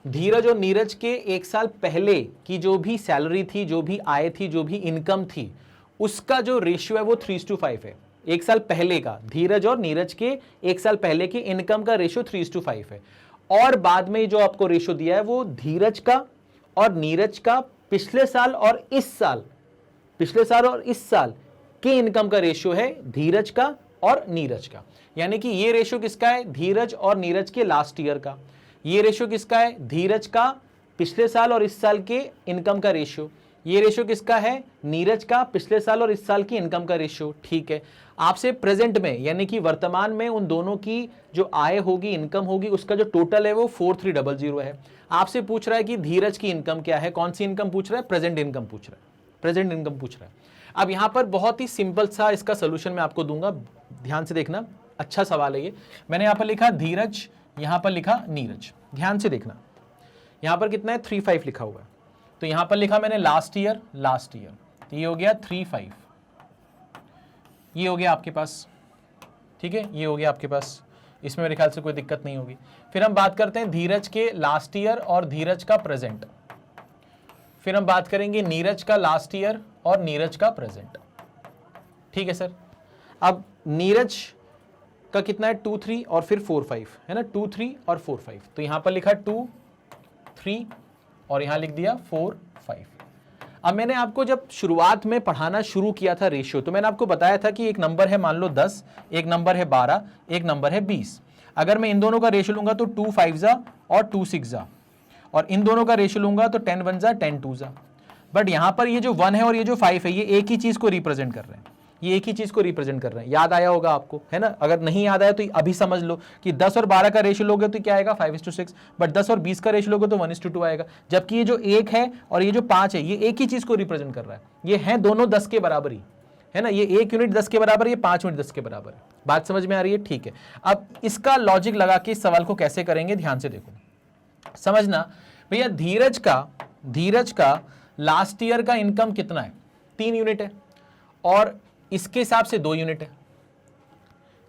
धीरज और नीरज के 1 साल पहले की जो भी सैलरी थी, जो भी आय थी, जो भी इनकम थी, उसका जो रेशियो है वो 3:5 है। 1 साल पहले का, धीरज और नीरज के 1 साल पहले की इनकम का रेशियो 3:5 है। और बाद में जो आपको रेशियो दिया है वो धीरज का और नीरज का पिछले साल और इस साल पिछले साल और इस साल के इनकम का रेशियो है धीरज का और नीरज का। यानी कि ये रेशियो किसका है? धीरज और नीरज के लास्ट ईयर का। ये रेशियो किसका है? धीरज का पिछले साल और इस साल के इनकम का रेशियो। ये रेशियो किसका है? नीरज का पिछले साल और इस साल की इनकम का रेशियो। ठीक है, आपसे प्रेजेंट में यानी कि वर्तमान में उन दोनों की जो आय होगी, इनकम होगी, उसका जो टोटल है वो 4300 है। आपसे पूछ रहा है कि धीरज की इनकम क्या है, कौन सी इनकम पूछ रहा है? प्रेजेंट इनकम पूछ रहा है, प्रेजेंट इनकम पूछ रहा है। अब यहां पर बहुत ही सिंपल सा इसका सोल्यूशन मैं आपको दूंगा, ध्यान से देखना, अच्छा सवाल है ये। मैंने यहां पर लिखा धीरज, यहां पर लिखा नीरज, ध्यान से देखना। यहां पर कितना है? 35 लिखा हुआ है, तो यहां पर लिखा मैंने लास्ट ईयर, तो ये हो गया 35, ये हो गया आपके पास। ठीक है, ये हो गया आपके पास, इसमें मेरे ख्याल से कोई दिक्कत नहीं होगी। फिर हम बात करते हैं धीरज के लास्ट ईयर और धीरज का प्रेजेंट। फिर हम बात करेंगे नीरज का लास्ट ईयर और नीरज का प्रेजेंट। ठीक है सर, अब नीरज का कितना है? 2 3 और फिर 4 5 है ना, 2 3 और 4 5। तो यहां पर लिखा 2 3 और यहां लिख दिया 4 5। अब मैंने आपको जब शुरुआत में पढ़ाना शुरू किया था रेशियो, तो मैंने आपको बताया था कि एक नंबर है मान लो 10, एक नंबर है 12, एक नंबर है 20। अगर मैं इन दोनों का रेशियो लूंगा तो 2 5 जा और 2 6 जा, और इन दोनों का रेशियो लूंगा तो 10 1 जा 10 2 जा। बट यहां पर ये जो 1 है और ये जो 5 है, ये एक ही चीज को रिप्रेजेंट कर रहे हैं, ये एक ही चीज को रिप्रेजेंट कर रहे हैं। याद आया होगा आपको, है ना? अगर नहीं याद आया तो अभी समझ लो कि 10 और 12 का रेशियो लोगे तो क्या आएगा? 5:6। बट 10 और 20 का रेशियो लोगे तो 1:2 आएगा। जबकि ये जो 1 है और ये जो 5 है, ये एक ही चीज को रिप्रेजेंट कर रहा है। ये है दोनों 10 के बराबर ही, है ना? ये 1 यूनिट 10 के बराबर है, ये 5 यूनिट 10 के बराबर है। बात समझ में आ रही है? ठीक है, अब इसका लॉजिक लगा के इस सवाल को कैसे करेंगे, ध्यान से देखो, समझना भैया। धीरज का लास्ट ईयर का इनकम कितना है? 3 यूनिट है, और इसके हिसाब से 2 यूनिट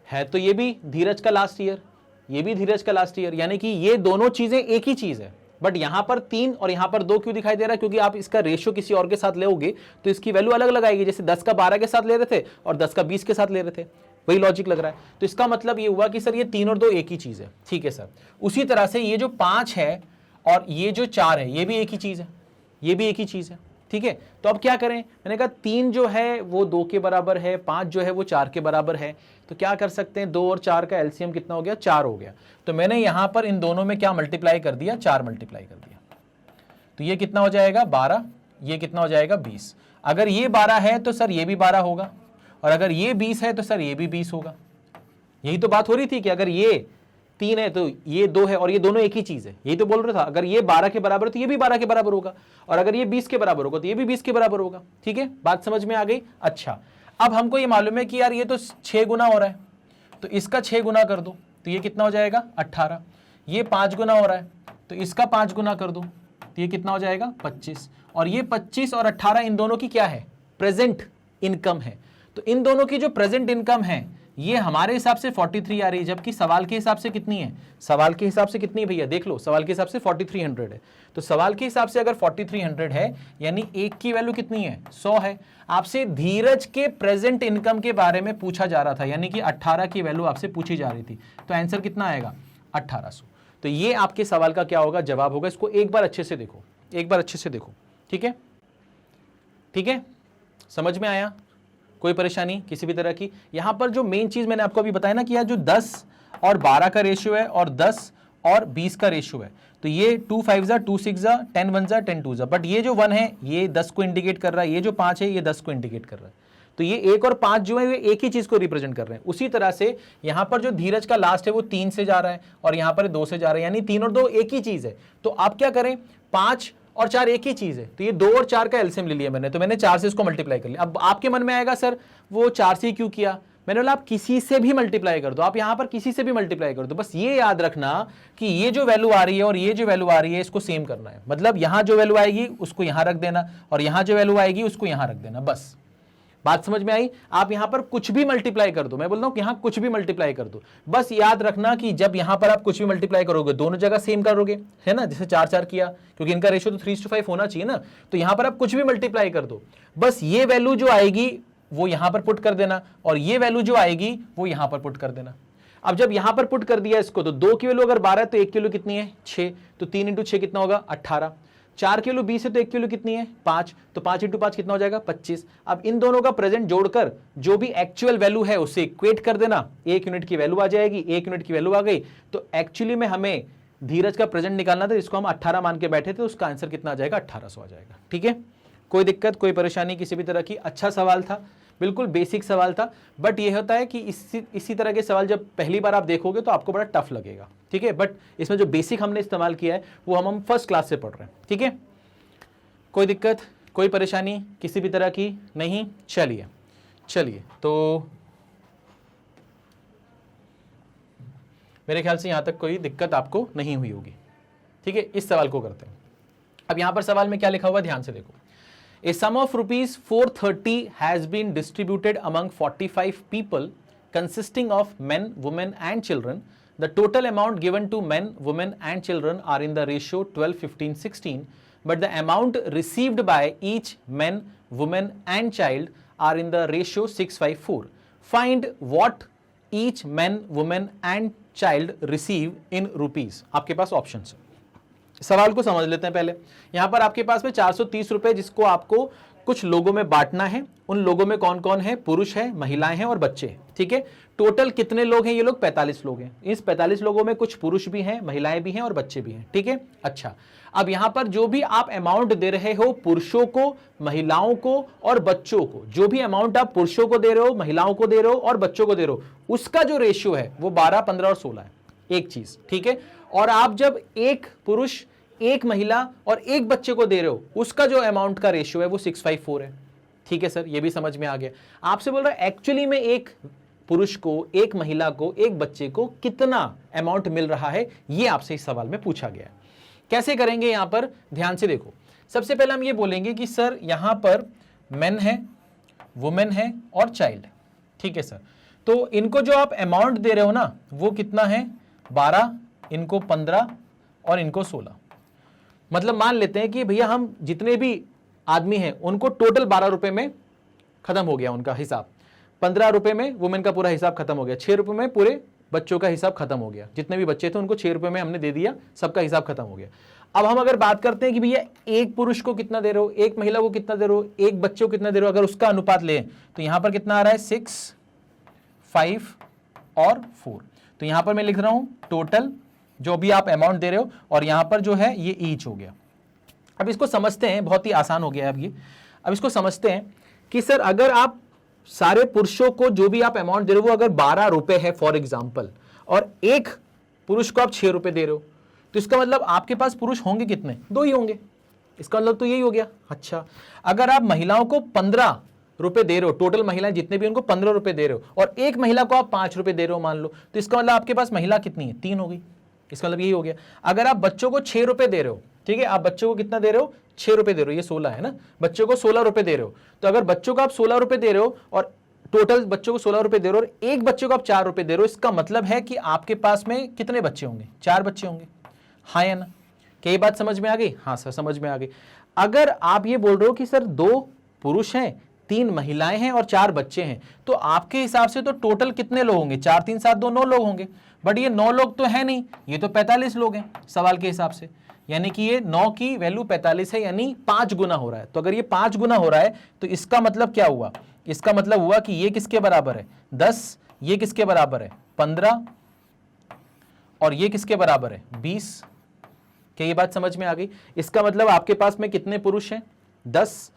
है तो ये भी धीरज का लास्ट ईयर, ये भी धीरज का लास्ट ईयर, यानी कि ये दोनों चीजें एक ही चीज है। बट यहां पर 3 और यहां पर 2 क्यों दिखाई दे रहा है? क्योंकि आप इसका रेशियो किसी और के साथ लेओगे तो इसकी वैल्यू अलग लगाएगी। जैसे 10 का 12 के साथ ले रहे थे और 10 का 20 के साथ ले रहे थे, वही लॉजिक लग रहा है। तो इसका मतलब ये हुआ कि सर ये 3 और 2 एक ही चीज है। ठीक है सर, उसी तरह से ये जो 5 है और ये जो 4 है, ये भी एक ही चीज है, ये भी एक ही चीज है। ठीक है, तो अब क्या करें? मैंने कहा 3 जो है वो 2 के बराबर है, 5 जो है वो 4 के बराबर है। तो क्या कर सकते हैं? 2 और 4 का एलसीएम कितना हो गया? 4 हो गया। तो मैंने यहां पर इन दोनों में क्या मल्टीप्लाई कर दिया? 4 मल्टीप्लाई कर दिया। तो ये कितना हो जाएगा? 12। ये कितना हो जाएगा? 20। अगर ये 12 है तो सर ये भी 12 होगा, और अगर ये 20 है तो सर ये भी 20 होगा। यही तो बात हो रही थी कि अगर ये 3 है तो ये 2 है, और ये दोनों एक ही चीज है। यही तो बोल रहा था, अगर ये 12 के बराबर है तो ये भी 12 के बराबर होगा, और अगर ये 20 के बराबर होगा तो ये भी 20 के बराबर होगा। ठीक है, बात समझ में आ गई? अच्छा, अब हमको ये मालूम है कि यार ये तो 6 गुना हो रहा है, तो इसका 6 गुना कर दो तो ये कितना हो जाएगा? 18। ये 5 गुना हो रहा है तो इसका 5 गुना कर दो तो ये कितना हो जाएगा? 25। और ये 25 और 18 इन दोनों की क्या है? प्रेजेंट इनकम है। तो इन दोनों की जो प्रेजेंट इनकम है ये हमारे हिसाब से 43 आ रही है, जबकि सवाल के हिसाब से कितनी है? सवाल के हिसाब से कितनी है भैया? देख लो, सवाल के हिसाब से 4300 है। तो सवाल के हिसाब से अगर 4300 है, यानी एक की वैल्यू कितनी है? 100 है। आपसे धीरज के प्रेजेंट इनकम के बारे में पूछा जा रहा था, यानी कि 18 की वैल्यू आपसे पूछी जा रही थी। तो आंसर कितना आएगा? 1800। तो ये आपके सवाल का क्या होगा? जवाब होगा। इसको एक बार अच्छे से देखो, एक बार अच्छे से देखो। ठीक है, ठीक है, समझ में आया? कोई परेशानी किसी भी तरह की? यहां पर जो मेन चीज मैंने आपको अभी बताया ना कि यार जो 10 और 12 का रेशियो है और 10 और 20 का रेशियो है, तो ये 2 5 जा 2 6 जा 10 1 जा 10 2 जा। बट ये जो 1 है ये 10 को इंडिकेट कर रहा है, ये जो 5 है ये 10 को इंडिकेट कर रहा है। तो ये 1 और 5 जो है ये एक ही चीज को रिप्रेजेंट कर रहे हैं। उसी तरह से यहां पर जो धीरज का लास्ट है वो 3 से जा रहा है और यहां पर 2 से जा रहा है, यानी 3 और 2 एक ही चीज है। तो आप क्या करें? 5 और 4 एक ही चीज है, तो ये 2 और 4 का एलसीएम ले लिया मैंने, तो मैंने 4 से इसको मल्टीप्लाई कर लिया। अब आपके मन में आएगा सर वो 4 से क्यों किया? मैंने बोला आप किसी से भी मल्टीप्लाई कर दो, आप यहां पर किसी से भी मल्टीप्लाई कर दो। बस ये याद रखना कि ये जो वैल्यू आ रही है और ये जो वैल्यू आ रही है इसको सेम करना है। मतलब यहां जो वैल्यू आएगी उसको यहां रख देना और यहां जो वैल्यू आएगी उसको यहां रख देना। बस बात समझ में आई? आप यहां पर कुछ भी मल्टीप्लाई कर दो, मैं बोल रहा हूं कि यहां कुछ भी मल्टीप्लाई कर दो। बस याद रखना कि जब यहां पर आप कुछ भी मल्टीप्लाई करोगे दोनों जगह सेम करोगे, है ना? जैसे 4 4 किया, क्योंकि इनका रेशियो तो 3:5 होना चाहिए ना। तो यहां पर आप कुछ भी मल्टीप्लाई कर दो, बस ये वैल्यू जो आएगी वो यहां पर पुट कर देना और ये वैल्यू जो आएगी वो यहां पर पुट कर देना। अब जब यहां पर पुट कर दिया इसको, तो 2 की वैल्यू अगर 12 है तो 1 की वैल्यू कितनी है? 6। तो 3 × 6 कितना होगा? 18। 4 किलो 20 है तो 1 किलो कितनी है 5, तो 5 × 5 कितना हो जाएगा 25। अब इन दोनों का प्रेजेंट जोड़कर जो भी एक्चुअल वैल्यू है उससे इक्वेट कर देना, 1 यूनिट की वैल्यू आ जाएगी, 1 यूनिट की वैल्यू आ गई। तो एक्चुअली में हमें धीरज का प्रेजेंट निकालना था, जिसको हम 18 मान के बैठे थे, तो उसका आंसर कितना आ जाएगा 1800 आ जाएगा। ठीक है, कोई दिक्कत कोई परेशानी किसी भी तरह की? अच्छा सवाल था, बिल्कुल बेसिक सवाल था, बट ये होता है कि इसी तरह के सवाल जब पहली बार आप देखोगे तो आपको बड़ा टफ लगेगा। ठीक है, बट इसमें जो बेसिक हमने इस्तेमाल किया है वो हम फर्स्ट क्लास से पढ़ रहे हैं। ठीक है, कोई दिक्कत कोई परेशानी किसी भी तरह की नहीं? चलिए तो मेरे ख्याल से यहां तक कोई दिक्कत आपको नहीं हुई होगी। ठीक है, इस सवाल को करते हैं। अब यहां पर सवाल में क्या लिखा हुआ ध्यान से देखो। A sum of rupees 430 has been distributed among 45 people consisting of men, women and children. The total amount given to men, women and children are in the ratio 12, 15, 16. But the amount received by each man, woman and child are in the ratio 6, 5, 4. Find what each man, woman and child receive in rupees. आपके पास options है, सवाल को समझ लेते हैं पहले। यहां पर आपके पास में 430 रुपए जिसको आपको कुछ लोगों में बांटना है। उन लोगों में कौन कौन है? पुरुष है, महिलाएं हैं और बच्चे हैं। ठीक है, टोटल कितने लोग हैं? ये लोग 45 लोग हैं। इस 45 लोगों में कुछ पुरुष भी हैं, महिलाएं भी हैं और बच्चे भी हैं। ठीक है, अच्छा, अब यहां पर जो भी आप अमाउंट दे रहे हो पुरुषों को, महिलाओं को और बच्चों को, जो भी अमाउंट आप पुरुषों को दे रहे हो, महिलाओं को दे रहे हो और बच्चों को दे रहे हो, उसका जो रेशियो है वो 12, 15 और 16 है। एक चीज, ठीक है, और आप जब एक पुरुष, एक महिला और एक बच्चे को दे रहे हो, उसका जो अमाउंट का रेशियो है वो 654 है। ठीक है सर, ये भी समझ में आ गया। आपसे बोल रहा है एक्चुअली में एक पुरुष को, एक महिला को, एक बच्चे को कितना अमाउंट मिल रहा है, ये आपसे इस सवाल में पूछा गया है। कैसे करेंगे यहां पर ध्यान से देखो। सबसे पहले हम ये बोलेंगे कि सर यहां पर मेन है, वुमेन है और चाइल्ड। ठीक है सर, तो इनको जो आप अमाउंट दे रहे हो ना वो कितना है 12, इनको 15 और इनको 16। मतलब मान लेते हैं कि भैया हम जितने भी आदमी हैं उनको टोटल 12 रुपए में खत्म हो गया उनका हिसाब, 15 रुपए में वुमेन का पूरा हिसाब खत्म हो गया, 6 रुपए में पूरे बच्चों का हिसाब खत्म हो गया। जितने भी बच्चे थे उनको 6 रुपए में हमने दे दिया, सबका हिसाब खत्म हो गया। अब हम अगर बात करते हैं कि भैया एक पुरुष को कितना दे रहे हो, एक महिला को कितना दे रहे हो, एक बच्चे को कितना दे रहे हो, अगर उसका अनुपात लें तो यहां पर कितना आ रहा है 6, 5 और 4। तो यहां पर मैं लिख रहा हूं टोटल जो भी आप अमाउंट दे रहे हो, और यहां पर जो है ये ईच हो गया। अब इसको समझते हैं, बहुत ही आसान हो गया है अब ये। अब इसको समझते हैं कि सर अगर आप सारे पुरुषों को जो भी आप अमाउंट दे रहे हो वो अगर 12 रुपए है फॉर एग्जाम्पल, और एक पुरुष को आप 6 रुपए दे रहे हो, तो इसका मतलब आपके पास पुरुष होंगे कितने? 2 ही होंगे। इसका मतलब तो यही हो गया। अच्छा, अगर आप महिलाओं को 15 रुपए दे रहे हो, टोटल महिलाएं जितने भी उनको 15 रुपए दे रहे हो, और एक महिला को आप 5 रुपए दे रहे हो मान लो, तो इसका मतलब आपके पास महिला कितनी है? 3 हो गई। इसका मतलब यही हो गया। अगर आप बच्चों को 6 रुपए दे रहे हो, ठीक है, आप बच्चों को कितना दे रहे हो? 6 रुपए दे रहे हो, ये 16 है ना, बच्चों को 16 रुपए दे रहे हो। तो अगर बच्चों को आप 16 रुपए दे रहे हो और टोटल बच्चों को 16 रुपए दे रहे हो और एक बच्चे को आप 4 रुपए दे रहे हो, इसका मतलब है कि आपके पास में कितने बच्चे होंगे? 4 बच्चे होंगे। हाँ या ना? क्या ये बात समझ में आ गई? हाँ सर समझ में आ गई। अगर आप ये बोल रहे हो कि सर 2 पुरुष हैं, 3 महिलाएं हैं और 4 बच्चे हैं, तो आपके हिसाब से तो टोटल कितने लोग होंगे? 4, 3, 7, 2, 9 लोग होंगे। बट ये 9 लोग तो है नहीं, ये तो 45 लोग हैं सवाल के हिसाब से, यानी कि ये 9 की वैल्यू 45 है, यानी 5 गुना हो रहा है। तो अगर ये 5 गुना हो रहा है तो इसका मतलब क्या हुआ? इसका मतलब हुआ कि ये किसके बराबर है? 10, ये किसके बराबर है? 15, और ये किसके बराबर है? 20। क्या ये बात समझ में आ गई? इसका मतलब आपके पास में कितने पुरुष हैं? 10,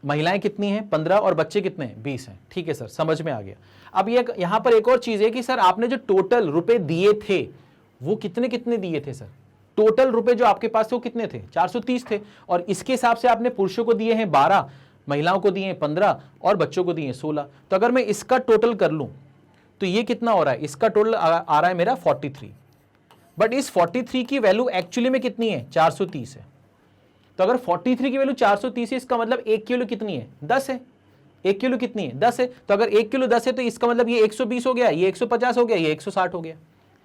महिलाएं कितनी हैं? 15, और बच्चे कितने हैं? 20 हैं। ठीक है सर, समझ में आ गया। अब ये यहां पर एक और चीज है कि सर आपने जो टोटल रुपए दिए थे वो कितने कितने दिए थे सर? टोटल रुपए जो आपके पास थे वो कितने थे? 430 थे, और इसके हिसाब से आपने पुरुषों को दिए हैं 12, महिलाओं को दिए हैं 15 और बच्चों को दिए हैं 16। तो अगर मैं इसका टोटल कर लूं तो ये कितना हो रहा है? इसका टोटल आ रहा है मेरा 43। बट इस 43 की वैल्यू एक्चुअली में कितनी है? 430 है। तो अगर 43 की वैल्यू 430 है, इसका मतलब 1 किलो कितनी है? 10 है। 1 किलो कितनी है? 10 है। तो अगर 1 किलो 10 है तो इसका मतलब ये 120 हो गया, ये 150 हो गया, ये 160 हो गया।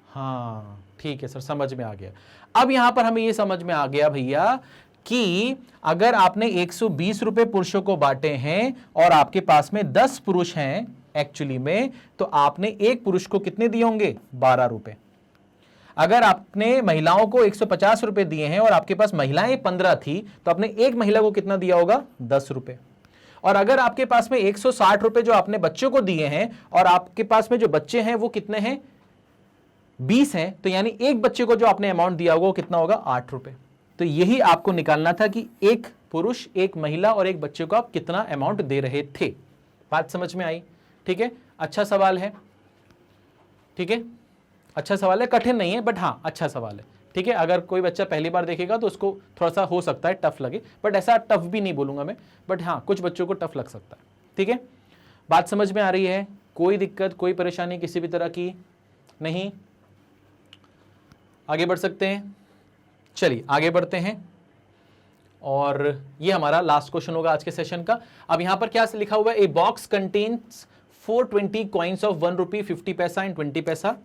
हाँ ठीक है सर, समझ में आ गया। अब यहां पर हमें ये समझ में आ गया भैया कि अगर आपने 120 रुपए पुरुषों को बांटे हैं और आपके पास में 10 पुरुष हैं एक्चुअली में, तो आपने एक पुरुष को कितने दिए होंगे? 12 रुपए। अगर आपने महिलाओं को 150 रुपए दिए हैं और आपके पास महिलाएं 15 थी, तो आपने एक महिला को कितना दिया होगा? 10 रुपए। और अगर आपके पास में 160 रुपए जो आपने बच्चों को दिए हैं और आपके पास में जो बच्चे हैं वो कितने हैं? 20 हैं, तो यानी एक बच्चे को जो आपने अमाउंट दिया होगा वो कितना होगा? 8 रुपए। तो यही आपको निकालना था कि एक पुरुष, एक महिला और एक बच्चे को आप कितना अमाउंट दे रहे थे। बात समझ में आई? ठीक है, अच्छा सवाल है। ठीक है, अच्छा सवाल है, कठिन नहीं है, बट हाँ अच्छा सवाल है। ठीक है, अगर कोई बच्चा पहली बार देखेगा तो उसको थोड़ा सा हो सकता है टफ लगे, बट ऐसा टफ भी नहीं बोलूंगा मैं, बट हाँ कुछ बच्चों को टफ लग सकता है। ठीक है, बात समझ में आ रही है? कोई दिक्कत, कोई परेशानी किसी भी तरह की नहीं? आगे बढ़ सकते हैं? चलिए आगे बढ़ते हैं, और ये हमारा लास्ट क्वेश्चन होगा आज के सेशन का। अब यहां पर क्या लिखा हुआ है? A box contains 420 coins of 1 रुपी 50 पैसा एंड 20 पैसा।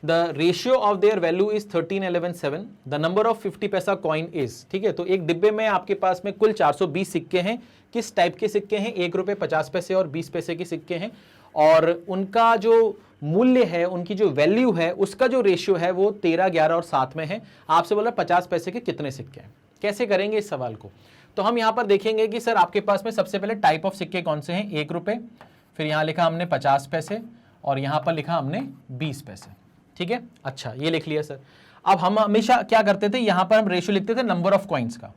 The ratio of their value is 13, 11, 7. The number of 50 पैसा कॉइन इज। ठीक है, तो एक डिब्बे में आपके पास में कुल 420 सिक्के हैं। किस टाइप के सिक्के हैं? 1 रुपए 50 पैसे और 20 पैसे के सिक्के हैं, और उनका जो मूल्य है, उनकी जो वैल्यू है, उसका जो रेशियो है वो 13, 11 और 7 में है। आपसे बोला 50 पैसे के कितने सिक्के हैं। कैसे करेंगे इस सवाल को? तो हम यहां पर देखेंगे कि सर आपके पास में सबसे पहले टाइप ऑफ सिक्के कौन से हैं? 1 रुपए, फिर यहां लिखा हमने 50 पैसे और यहां पर लिखा हमने 20 पैसे। ठीक है, अच्छा ये लिख लिया सर। अब हम हमेशा क्या करते थे? यहां पर हम रेशियो लिखते थे नंबर ऑफ कॉइन्स का,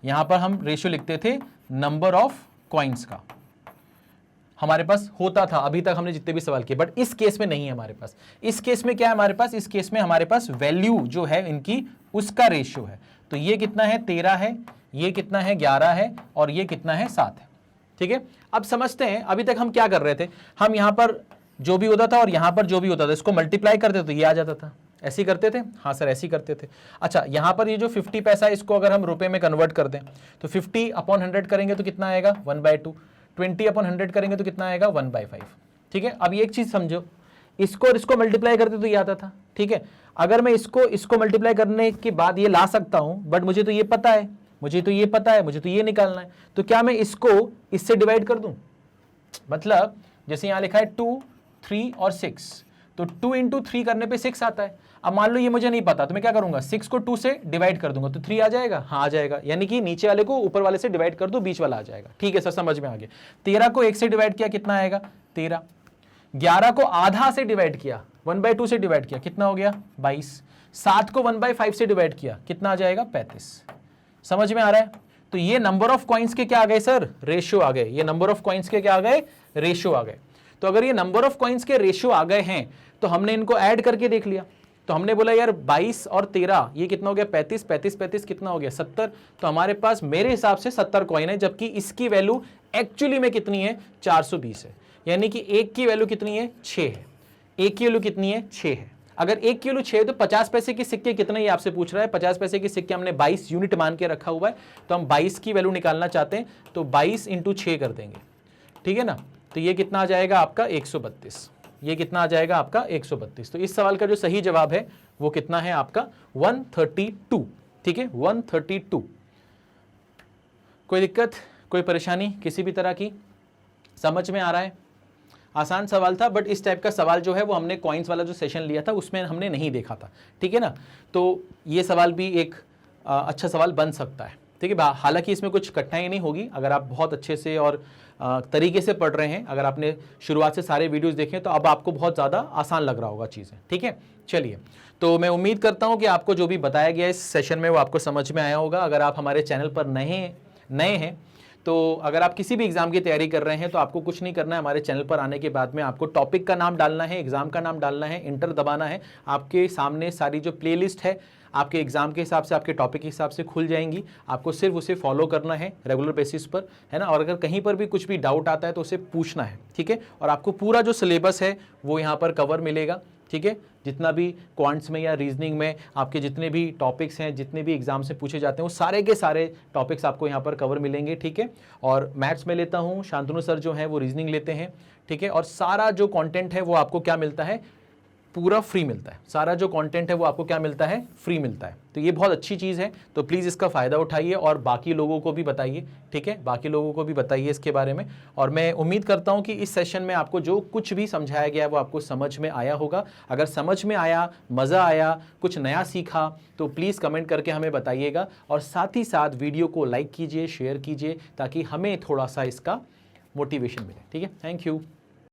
यहां पर हम रेशियो लिखते थे नंबर ऑफ कॉइन्स का। हमारे पास होता था अभी तक हमने जितने भी सवाल किए, बट इस केस में नहीं है हमारे पास। इस केस में क्या है हमारे पास? इस केस में हमारे पास वैल्यू जो है इनकी, उसका रेशियो है। तो ये कितना है? 13 है, ये कितना है? 11 है, और ये कितना है? 7 है। ठीक है, अब समझते हैं अभी तक हम क्या कर रहे थे। हम यहां पर जो भी होता था और यहां पर जो भी होता था इसको मल्टीप्लाई करते तो ये आ जाता था। ऐसे ही करते थे? हाँ सर ऐसे ही करते थे। अच्छा, यहां पर ये जो 50 पैसा इसको अगर हम रुपए में कन्वर्ट कर दें तो 50/100 करेंगे तो कितना आएगा? 1/2। 20/100 करेंगे तो कितना आएगा? 1/5। ठीक है, अब एक चीज समझो, इसको और इसको मल्टीप्लाई करते तो ये आता था। ठीक है, अगर मैं इसको मल्टीप्लाई करने के बाद ये ला सकता हूं, बट मुझे तो ये पता है, मुझे तो ये निकालना है, तो क्या मैं इसको इससे डिवाइड कर दूं? मतलब जैसे यहां लिखा है 2, 3 और 6, तो 2 × 3 करने पे 6 आता है। अब मान लो ये मुझे नहीं पता, तो मैं क्या करूंगा? 6 को 2 से डिवाइड कर दूंगा तो 3 आ जाएगा। हाँ आ जाएगा, यानी कि नीचे वाले को ऊपर वाले से डिवाइड कर दो, बीच वाला आ जाएगा। ठीक है सर, समझ में आ गया। 13 को 1 से डिवाइड किया, कितना आएगा? 13। 11 को आधा से डिवाइड किया, 1/2 से डिवाइड किया, कितना हो गया? 22। 7 को 1/5 से डिवाइड किया, कितना आ जाएगा? 35। समझ में आ रहा है? तो ये नंबर ऑफ कॉइन्स के क्या आ गए सर? रेशियो आ गए। ये नंबर ऑफ कॉइन्स के क्या आ गए? रेशियो आ गए। तो अगर ये नंबर ऑफ कॉइन्स के रेशियो आ गए हैं तो हमने इनको ऐड करके देख लिया। तो हमने बोला यार 22 और 13 ये कितना हो गया? 35। 35 कितना हो गया? 70। तो हमारे पास मेरे हिसाब से 70 कॉइन है, जबकि इसकी वैल्यू एक्चुअली में कितनी है? 420 है। यानी कि एक की वैल्यू कितनी है? 6 है। एक की वैल्यू कितनी है? 6 है। अगर एक की वैल्यू 6 है तो 50 पैसे के सिक्के कितने ये आपसे पूछ रहा है। 50 पैसे के सिक्के हमने 22 यूनिट मान के रखा हुआ है, तो हम 22 की वैल्यू निकालना चाहते हैं तो 22 × 6 कर देंगे। ठीक है ना, तो ये कितना आ जाएगा आपका? 132। ये कितना आ जाएगा आपका? 132। तो इस सवाल का जो सही जवाब है वो कितना है आपका? 132। ठीक है, 132। कोई दिक्कत, कोई परेशानी किसी भी तरह की? समझ में आ रहा है? आसान सवाल था, बट इस टाइप का सवाल जो है वो हमने कॉइन्स वाला जो सेशन लिया था उसमें हमने नहीं देखा था। ठीक है ना, तो ये सवाल भी एक अच्छा सवाल बन सकता है। ठीक है, हालांकि इसमें कुछ कठिनाई नहीं होगी अगर आप बहुत अच्छे से और तरीके से पढ़ रहे हैं। अगर आपने शुरुआत से सारे वीडियोस देखे तो अब आपको बहुत ज़्यादा आसान लग रहा होगा चीज़ें। ठीक है, चलिए, तो मैं उम्मीद करता हूं कि आपको जो भी बताया गया इस सेशन में वो आपको समझ में आया होगा। अगर आप हमारे चैनल पर नए हैं तो अगर आप किसी भी एग्जाम की तैयारी कर रहे हैं तो आपको कुछ नहीं करना है। हमारे चैनल पर आने के बाद में आपको टॉपिक का नाम डालना है, एग्जाम का नाम डालना है, इंटर दबाना है। आपके सामने सारी जो प्लेलिस्ट है आपके एग्जाम के हिसाब से, आपके टॉपिक के हिसाब से खुल जाएंगी। आपको सिर्फ उसे फॉलो करना है रेगुलर बेसिस पर, है ना। और अगर कहीं पर भी कुछ भी डाउट आता है तो उसे पूछना है। ठीक है, और आपको पूरा जो सिलेबस है वो यहाँ पर कवर मिलेगा। ठीक है, जितना भी क्वांट्स में या रीजनिंग में आपके जितने भी टॉपिक्स हैं, जितने भी एग्जाम से पूछे जाते हैं, वो सारे के सारे टॉपिक्स आपको यहाँ पर कवर मिलेंगे। ठीक है, और मैथ्स में लेता हूँ, शांतनु सर जो हैं वो रीजनिंग लेते हैं। ठीक है, और सारा जो कंटेंट है वो आपको क्या मिलता है? पूरा फ्री मिलता है, सारा जो कंटेंट है वो आपको क्या मिलता है, फ्री मिलता है। तो ये बहुत अच्छी चीज़ है, तो प्लीज़ इसका फ़ायदा उठाइए और बाकी लोगों को भी बताइए, ठीक है, बाकी लोगों को भी बताइए इसके बारे में। और मैं उम्मीद करता हूँ कि इस सेशन में आपको जो कुछ भी समझाया गया वो आपको समझ में आया होगा। अगर समझ में आया, मज़ा आया, कुछ नया सीखा, तो प्लीज़ कमेंट करके हमें बताइएगा। और साथ ही साथ वीडियो को लाइक कीजिए, शेयर कीजिए, ताकि हमें थोड़ा सा इसका मोटिवेशन मिले। ठीक है, थैंक यू।